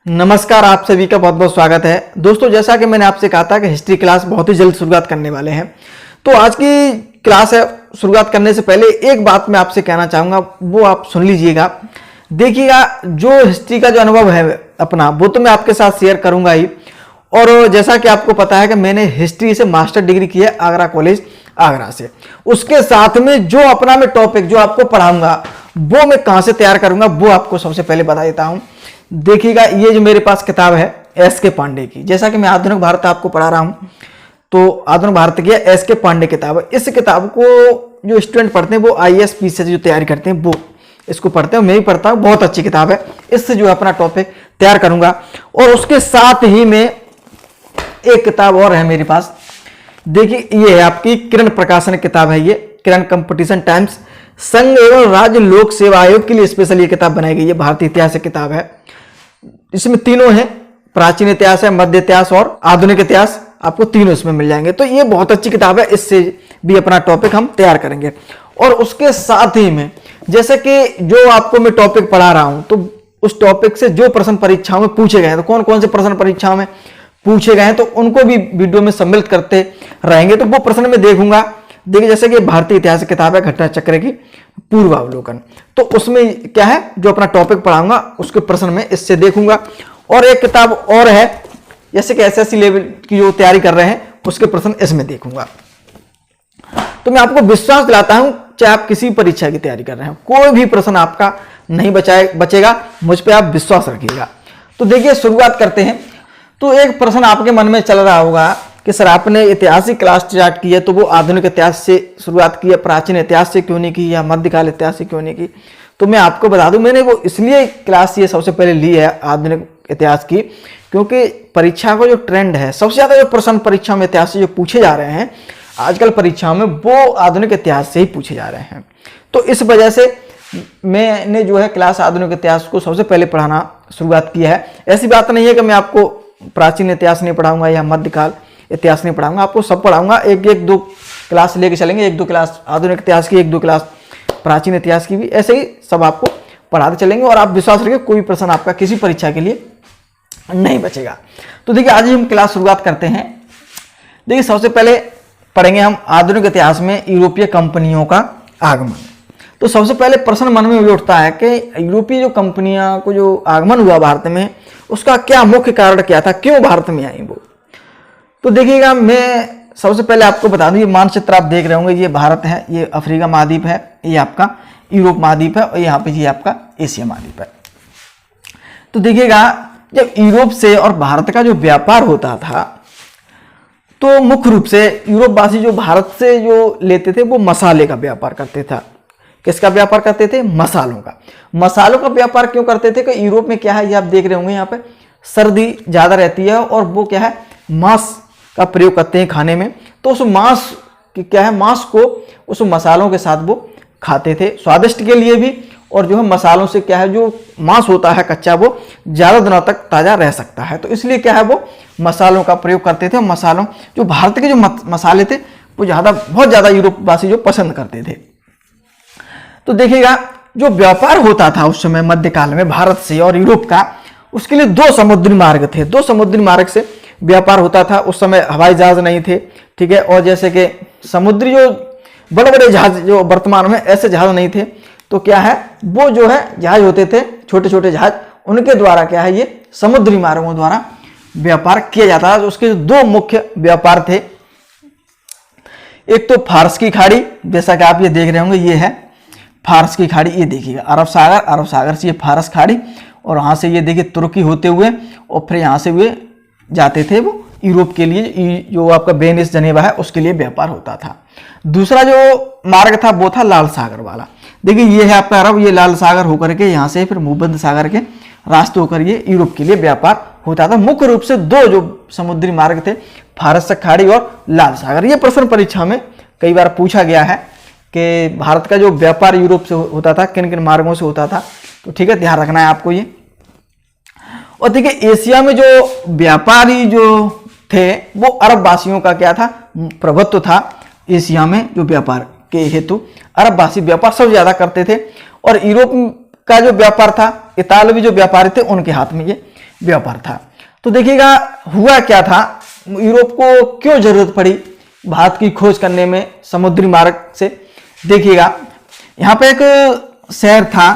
नमस्कार, आप सभी का बहुत बहुत स्वागत है। दोस्तों, जैसा कि मैंने आपसे कहा था कि हिस्ट्री क्लास बहुत ही जल्द शुरुआत करने वाले हैं, तो आज की क्लास है शुरुआत करने से पहले एक बात मैं आपसे कहना चाहूँगा, वो आप सुन लीजिएगा। देखिएगा, जो हिस्ट्री का जो अनुभव है अपना, वो तो मैं आपके साथ शेयर करूँगा ही। और जैसा कि आपको पता है कि मैंने हिस्ट्री से मास्टर डिग्री की है आगरा कॉलेज आगरा से। उसके साथ में जो अपना मैं टॉपिक जो आपको पढ़ाऊँगा वो मैं कहाँ से तैयार करूँगा वो आपको सबसे पहले बता देता हूँ। देखिएगा, ये जो मेरे पास किताब है एस.के. पांडे की, जैसा कि मैं आधुनिक भारत आपको पढ़ा रहा हूँ, तो आधुनिक भारत की एस.के. पांडे किताब है। इस किताब को जो स्टूडेंट पढ़ते हैं, वो IAS से जो तैयारी करते हैं वो इसको पढ़ते हैं। मैं भी पढ़ता हूँ, बहुत अच्छी किताब है। इससे जो है अपना टॉपिक तैयार करूँगा। और उसके साथ ही में एक किताब और है मेरे पास। देखिए, ये है आपकी किरण प्रकाशन किताब है। ये किरण कंपटीशन टाइम्स संघ एवं राज्य लोक सेवा आयोग के लिए स्पेशल ये किताब बनाई गई है। भारतीय इतिहास की किताब है। इसमें तीनों है, प्राचीन इतिहास है, मध्य इतिहास और आधुनिक इतिहास, आपको तीनों इसमें मिल जाएंगे। तो ये बहुत अच्छी किताब है, इससे भी अपना टॉपिक हम तैयार करेंगे। और उसके साथ ही में जैसे कि जो आपको मैं टॉपिक पढ़ा रहा हूं, तो उस टॉपिक से जो प्रश्न परीक्षाओं में पूछे गए हैं, तो कौन कौन से प्रश्न परीक्षाओं में पूछे गए हैं, तो उनको भी वीडियो में सम्मिलित करते रहेंगे। तो वो प्रश्न में देखूंगा। देखिए, जैसे कि भारतीय इतिहास की किताब है घटना चक्र की पूर्वावलोकन, तो उसमें क्या है, जो अपना टॉपिक पढ़ाऊंगा उसके प्रश्न में इससे देखूंगा। और एक किताब और है, जैसे कि SSC लेवल की जो तैयारी कर रहे हैं उसके प्रश्न इसमें देखूंगा। तो मैं आपको विश्वास दिलाता हूं, चाहे आप किसी परीक्षा की तैयारी कर रहे हैं, कोई भी प्रश्न आपका नहीं बचेगा। मुझ पर आप विश्वास रखिएगा। तो देखिए, शुरुआत करते हैं। तो एक प्रश्न आपके मन में चल रहा होगा कि सर, आपने ऐतिहासिक क्लास स्टार्ट की है, तो वो आधुनिक इतिहास से शुरुआत की है, प्राचीन इतिहास से क्यों नहीं की, या मध्यकाल इतिहास से क्यों नहीं की। तो मैं आपको बता दूं, मैंने वो इसलिए क्लास ये सबसे पहले ली है आधुनिक इतिहास की, क्योंकि परीक्षा का जो ट्रेंड है, सबसे ज़्यादा जो प्रश्न परीक्षा में इतिहास से जो पूछे जा रहे हैं आजकल परीक्षाओं में, वो आधुनिक इतिहास से ही पूछे जा रहे हैं। तो इस वजह से मैंने जो है क्लास आधुनिक इतिहास को सबसे पहले पढ़ाना शुरुआत किया है। ऐसी बात नहीं है कि मैं आपको प्राचीन इतिहास नहीं पढ़ाऊंगा या मध्यकाल इतिहास नहीं पढ़ाऊंगा, आपको सब पढ़ाऊंगा। एक दो क्लास लेके चलेंगे, एक दो क्लास आधुनिक इतिहास की, एक दो क्लास प्राचीन इतिहास की भी, ऐसे ही सब आपको पढ़ाते चलेंगे। और आप विश्वास रखिए, कोई प्रश्न आपका किसी परीक्षा के लिए नहीं बचेगा। तो देखिए, आज ही हम क्लास शुरुआत करते हैं। देखिए, सबसे पहले पढ़ेंगे हम आधुनिक इतिहास में यूरोपीय कंपनियों का आगमन। तो सबसे पहले प्रश्न मन में ये उठता है कि यूरोपीय जो कंपनियां को जो आगमन हुआ भारत में, उसका क्या मुख्य कारण क्या था, क्यों भारत में आई वो। तो देखिएगा, मैं सबसे पहले आपको बता दूं, ये मानचित्र आप देख रहे होंगे, ये भारत है, ये अफ्रीका महाद्वीप है, ये आपका यूरोप महाद्वीप है, और यहाँ पे ये आपका एशिया महाद्वीप है। तो देखिएगा, जब यूरोप से और भारत का जो व्यापार होता था, तो मुख्य रूप से यूरोपवासी जो भारत से जो लेते थे वो मसाले का व्यापार करते था। किसका व्यापार करते थे? मसालों का। मसालों का व्यापार क्यों करते थे कि यूरोप में क्या है, ये आप देख रहे होंगे, यहाँ पे सर्दी ज़्यादा रहती है, और वो क्या है, मांस का प्रयोग करते हैं खाने में। तो उस मांस की क्या है, मांस को उस मसालों के साथ वो खाते थे, स्वादिष्ट के लिए भी, और जो है मसालों से क्या है, जो मांस होता है कच्चा, वो ज़्यादा दिनों तक ताज़ा रह सकता है। तो इसलिए क्या है, वो मसालों का प्रयोग करते थे। मसालों, जो भारत के जो मसाले थे, वो बहुत ज़्यादा यूरोपवासी जो पसंद करते थे। तो देखिएगा, जो व्यापार होता था उस समय मध्यकाल में भारत से और यूरोप का, उसके लिए दो समुद्री मार्ग थे। दो समुद्री मार्ग से व्यापार होता था। उस समय हवाई जहाज नहीं थे, ठीक है, और जैसे कि समुद्री जो बड़े बड़े जहाज जो वर्तमान में ऐसे जहाज नहीं थे, तो क्या है, वो जो है जहाज होते थे, छोटे छोटे जहाज, उनके द्वारा क्या है, ये समुद्री मार्गों द्वारा व्यापार किया जाता था। उसके दो मुख्य व्यापार थे। एक तो फारस की खाड़ी, जैसा कि आप ये देख रहे होंगे, ये है फारस की खाड़ी। ये देखिएगा, अरब सागर से ये फारस खाड़ी, और वहाँ से ये देखिए तुर्की होते हुए, और फिर यहाँ से हुए जाते थे वो यूरोप के लिए, जो आपका वेनिस जनेवा है उसके लिए व्यापार होता था। दूसरा जो मार्ग था वो था लाल सागर वाला। देखिए, ये है आपका अरब, ये लाल सागर होकर के यहाँ से फिर भूमध्य सागर के रास्ते होकर ये यूरोप के लिए व्यापार होता था। मुख्य रूप से दो जो समुद्री मार्ग थे, फारस खाड़ी और लाल सागर। ये प्रश्न परीक्षा में कई बार पूछा गया है कि भारत का जो व्यापार यूरोप से होता था, किन किन मार्गों से होता था। तो ठीक है, ध्यान रखना है आपको ये। और देखिए, एशिया में जो व्यापारी जो थे, वो अरब वासियों का क्या था, प्रभुत्व था एशिया में। जो व्यापार के हेतु अरब वासी व्यापार सबसे ज्यादा करते थे, और यूरोप का जो व्यापार था, इतालवी जो व्यापारी थे, उनके हाथ में ये व्यापार था। तो देखिएगा हुआ क्या था, यूरोप को क्यों जरूरत पड़ी भारत की खोज करने में समुद्री मार्ग से। देखिएगा यहाँ पे एक शहर था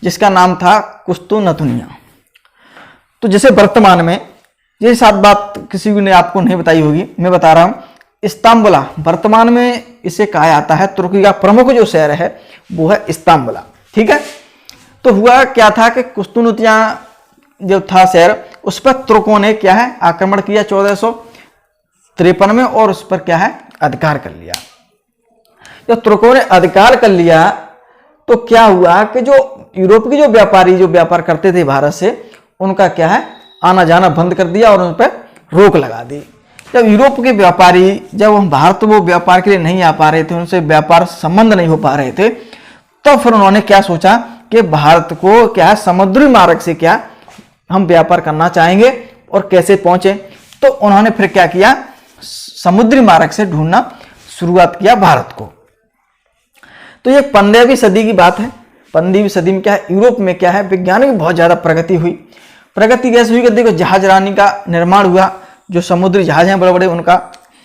जिसका नाम था कुस्तुनतुनिया। तो जैसे वर्तमान में, ये सात बात किसी ने आपको नहीं बताई होगी, मैं बता रहा हूँ। इस्तांबुला वर्तमान में इसे कहा जाता है, तुर्की का प्रमुख जो शहर है वो है इस्तांबुला, ठीक है। तो हुआ क्या था कि कुस्तुनतुनिया जो था शहर, उस पर तुर्कों ने क्या है आक्रमण किया 1453 में, और उस पर क्या है अधिकार कर लिया। जब तुर्कों ने अधिकार कर लिया तो क्या हुआ कि जो यूरोप के जो व्यापारी जो व्यापार करते थे भारत से, उनका क्या है आना जाना बंद कर दिया और उन पर रोक लगा दी। जब यूरोप के व्यापारी जब हम भारत वो व्यापार के लिए नहीं आ पा रहे थे, उनसे व्यापार संबंध नहीं हो पा रहे थे, तब फिर उन्होंने क्या सोचा कि भारत को क्या है समुद्री मार्ग से क्या हम व्यापार करना चाहेंगे और कैसे पहुंचे। तो उन्होंने फिर क्या किया, समुद्री मार्ग से ढूंढना शुरुआत किया भारत को। तो ये 15वीं सदी की बात है। 15वीं सदी में क्या है यूरोप में क्या है विज्ञान की बहुत ज्यादा प्रगति हुई। प्रगति कैसे हुई कि देखो जहाज रानी का निर्माण हुआ, जो समुद्री जहाज हैं बड़े बड़े उनका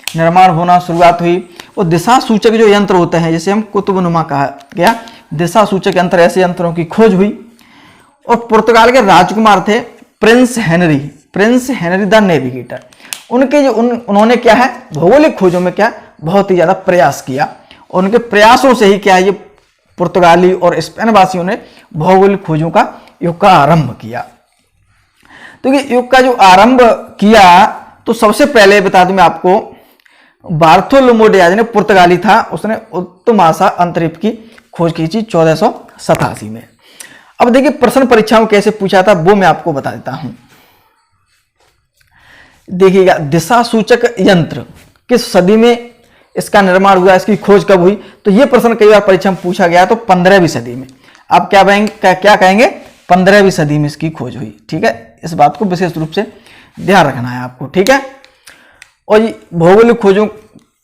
निर्माण होना शुरुआत हुई। और दिशा सूचक जो यंत्र होते हैं, जैसे हम कुतुबनुमा कहा गया, दिशा सूचक यंत्र, ऐसे यंत्रों की खोज हुई। और पुर्तगाल के राजकुमार थे प्रिंस हेनरी द नेविगेटर। उनके जो उन्होंने क्या है भौगोलिक खोजों में क्या बहुत ही ज्यादा प्रयास किया, और उनके प्रयासों से ही क्या है ये पुर्तगाली और स्पेन वासियों ने भौगोलिक खोजों का युग का आरंभ किया। तो ये युग का जो आरंभ किया, तो सबसे पहले बता दूं मैं आपको, बार्थोलोमो डियाज ने पुर्तगाली था, उसने उत्तम आशा अंतरिक्ष की खोज की थी 1487 में। अब देखिए प्रश्न परीक्षा में कैसे पूछा था वो मैं आपको बता देता हूं। देखिएगा दिशा सूचक यंत्र किस सदी में इसका निर्माण हुआ, इसकी खोज कब हुई, तो ये प्रश्न कई बार परीक्षा में पूछा गया। तो 15वीं सदी में। आप क्या कहेंगे 15वीं सदी में इसकी खोज हुई, ठीक है। इस बात को विशेष रूप से ध्यान रखना है आपको, ठीक है। और भौगोलिक खोजों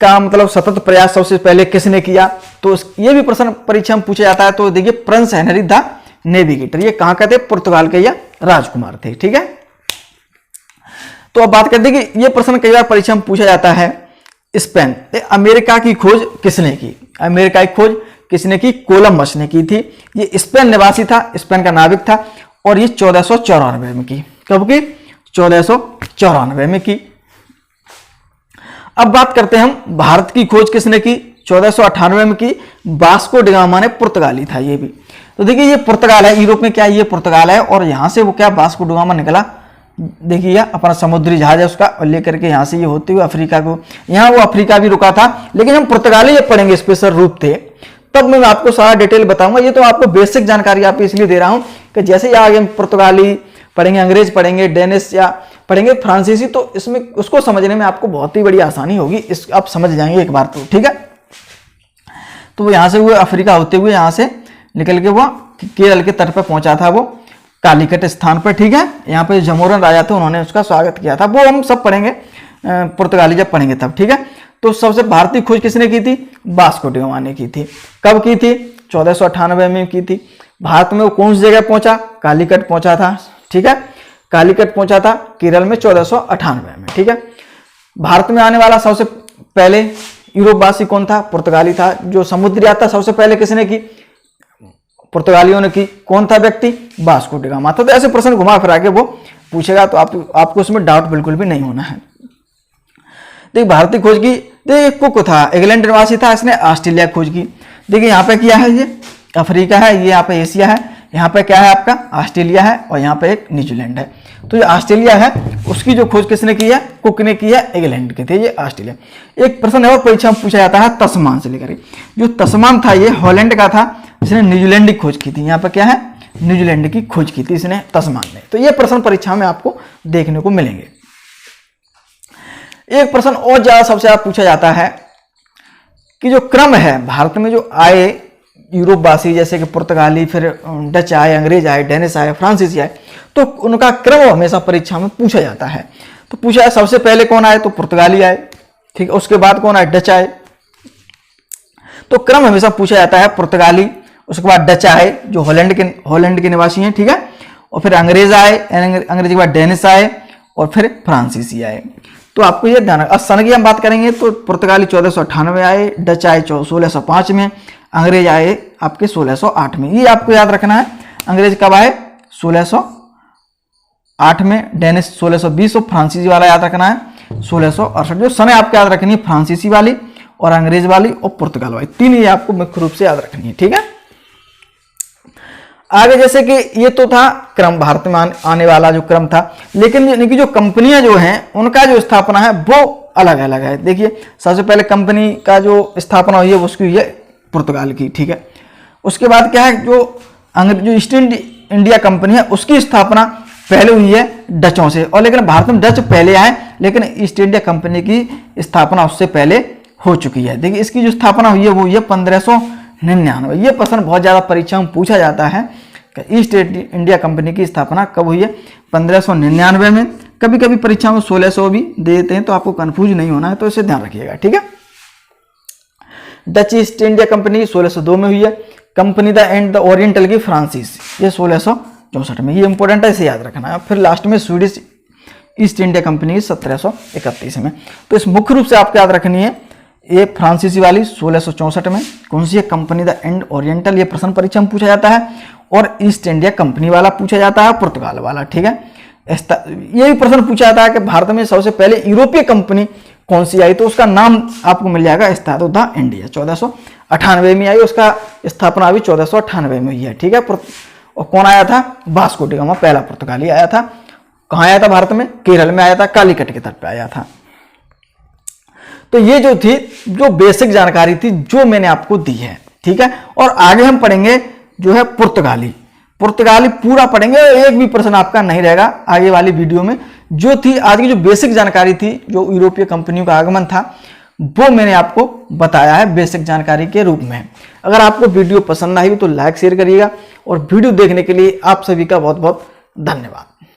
का मतलब सतत प्रयास सबसे पहले किसने किया, तो ये भी प्रश्न परीक्षा में पूछा जाता है। तो देखिए प्रिंस हेनरी द नेविगेटर, ये कहां का थे पुर्तगाल के या राजकुमार थे, ठीक है। तो अब बात करते हैं कि ये प्रश्न कई बार परीक्षा में पूछा जाता है। स्पेन, अमेरिका की खोज किसने की, अमेरिका की खोज किसने की, कोलंबस ने की थी। ये स्पेन निवासी था, स्पेन का नाविक था, और ये 1494 में की। कब की, 1494 में की। अब बात करते हैं हम भारत की खोज किसने की, 1498 में की। वास्को डी गामा ने, पुर्तगाली था ये भी। तो देखिए ये पुर्तगाल है, यूरोप में क्या ये पुर्तगाल है, और यहां से वो क्या वास्को डी गामा निकला। देखिए अपना समुद्री जहाज है उसका, और लेकर के यहां से ये होते हुए अफ्रीका को, यहाँ वो अफ्रीका भी रुका था। लेकिन हम पुर्तगाली जब पढ़ेंगे स्पेशल रूप से, तब मैं आपको सारा डिटेल बताऊंगा। ये तो आपको बेसिक जानकारी आपको इसलिए दे रहा हूं कि जैसे ही आगे हम पुर्तगाली पढ़ेंगे, अंग्रेज पढ़ेंगे, डेनिश या पढ़ेंगे फ्रांसीसी, तो इसमें उसको समझने में आपको बहुत ही बड़ी आसानी होगी। इस आप समझ जाएंगे एक बार तो, ठीक है। तो वो यहाँ से हुए अफ्रीका होते हुए यहाँ से निकल के वो केरल के तट पर पहुंचा था, वो कालीकट स्थान पर, ठीक है। यहाँ पे जमोरन राजा थे, उन्होंने उसका स्वागत किया था। वो हम सब पढ़ेंगे पुर्तगाली जब पढ़ेंगे तब, ठीक है। तो सबसे भारतीय खोज किसने की थी, वास्को डी गामा ने की थी। कब की थी, 1498 में की थी। भारत में वो कौन सी जगह पहुंचा, कालीकट पहुंचा था, ठीक है। कालीकट पहुंचा था केरल में 1498 में, ठीक है। भारत में आने वाला सबसे पहले यूरोपवासी कौन था, पुर्तगाली था। जो समुद्री यात्रा सबसे पहले किसने की, पुर्तगालियों ने की। कौन था व्यक्ति, वास्को डी गामा था। तो ऐसे प्रश्न घुमा फिरा के वो पूछेगा, तो आपको उसमें डाउट बिल्कुल भी नहीं होना है। देखिए भारतीय खोज की, देखिए कुक था, इंग्लैंड निवासी था, इसने ऑस्ट्रेलिया खोज की। देखिए यहाँ पे क्या है, ये अफ्रीका है, ये यहाँ पे एशिया है, यहाँ पे क्या है आपका ऑस्ट्रेलिया है, और यहाँ पे एक न्यूजीलैंड है। तो ये ऑस्ट्रेलिया है, उसकी जो खोज किसने की है, कुक ने की है, इंग्लैंड के थे ये ऑस्ट्रेलिया। एक प्रश्न और परीक्षा में पूछा जाता है तस्मान से लेकर। जो तस्मान था ये हॉलैंड का था, इसने न्यूजीलैंड की खोज की थी। यहाँ पे क्या है, न्यूजीलैंड की खोज की थी इसने, तस्मान ने। तो ये प्रश्न परीक्षा में आपको देखने को मिलेंगे। एक प्रश्न और ज्यादा सबसे ज्यादा पूछा जाता है कि जो क्रम है भारत में जो आए यूरोपवासी, जैसे कि पुर्तगाली, फिर डच आए, अंग्रेज आए, डेनिश आए, फ्रांसीसी आए, तो उनका क्रम हमेशा परीक्षा में पूछा जाता है। तो पूछा है सबसे पहले कौन आए, तो पुर्तगाली आए, ठीक है। उसके बाद कौन आए, डच आए। तो क्रम हमेशा पूछा जाता है, पुर्तगाली, उसके बाद डच आए जो हॉलैंड के निवासी हैं, ठीक है। और फिर अंग्रेज आए, अंग्रेज के बाद डेनिश आए और फिर फ्रांसीसी आए। तो आपको ये ध्यान रखना। सन की हम बात करेंगे तो पुर्तगाली 1498 आए, डच आए 1605 में, अंग्रेज आए आपके 1608 में। ये आपको याद रखना है। अंग्रेज कब आए? 1608 में, डेनिश 1620 और फ्रांसीसी वाला याद रखना है 1668। जो सन आपको याद रखनी है फ्रांसीसी वाली और अंग्रेज वाली और पुर्तगाल वाली, तीन ये आपको मुख्य रूप से याद रखनी है। ठीक है, आगे जैसे कि ये तो था क्रम, भारत में आने वाला जो क्रम था, लेकिन इनकी जो कंपनियां जो हैं उनका जो स्थापना है वो अलग अलग है। देखिए सबसे पहले कंपनी का जो स्थापना हुई है उसकी हुई है पुर्तगाल की। ठीक है, उसके बाद क्या है, जो ईस्ट इंडिया कंपनी है उसकी स्थापना पहले हुई है डचों से, और लेकिन भारत में डच पहले आए, लेकिन ईस्ट इंडिया कंपनी की स्थापना उससे पहले हो चुकी है। देखिए इसकी जो स्थापना हुई है वो ये 1599। ये प्रश्न बहुत ज़्यादा परीक्षाओं में पूछा जाता है कि ईस्ट इंडिया कंपनी की स्थापना कब हुई है? 1599 में। कभी कभी परीक्षा में 1600 भी दे देते हैं, तो आपको कंफ्यूज नहीं होना है, तो इसे ध्यान रखिएगा। ठीक है, डच ईस्ट इंडिया कंपनी 1602 में हुई है। Company the end the oriental की फ्रांसीस, ये 1664 में। ये इंपॉर्टेंट है, इसे याद रखना है। फिर लास्ट में स्वीडिश ईस्ट इंडिया कंपनी 1731 में। तो इस मुख्य रूप से आपको याद रखनी है, ये फ्रांसीसी वाली 1664 में। कौन सी है? Company the end oriental. ये प्रश्न परीक्षा में पूछा जाता है। और ईस्ट इंडिया कंपनी वाला पूछा जाता है, पुर्तगाल वाला। ठीक है, ये भी प्रश्न पूछा जाता है कि भारत में सबसे पहले यूरोपीय कंपनी कौन सी आई, तो उसका नाम आपको मिल जाएगा एस्तादो द इंडिया। 1498 में आई, उसका स्थापना भी 1498 में हुई है। ठीक है, और कौन आया था? वास्को डी गामा, पहला पुर्तगाली आया था। कहाँ आया था? भारत में केरल में आया था, कालीकट के तट पे आया था। तो ये जो थी, जो बेसिक जानकारी थी जो मैंने आपको दी है। ठीक है, और आगे हम पढ़ेंगे जो है पुर्तगाली पूरा पढ़ेंगे, और एक भी प्रश्न आपका नहीं रहेगा आगे वाली वीडियो में। जो थी आज की जो बेसिक जानकारी थी, जो यूरोपीय कंपनियों का आगमन था, वो मैंने आपको बताया है बेसिक जानकारी के रूप में। अगर आपको वीडियो पसंद आई तो लाइक शेयर करिएगा, और वीडियो देखने के लिए आप सभी का बहुत बहुत धन्यवाद।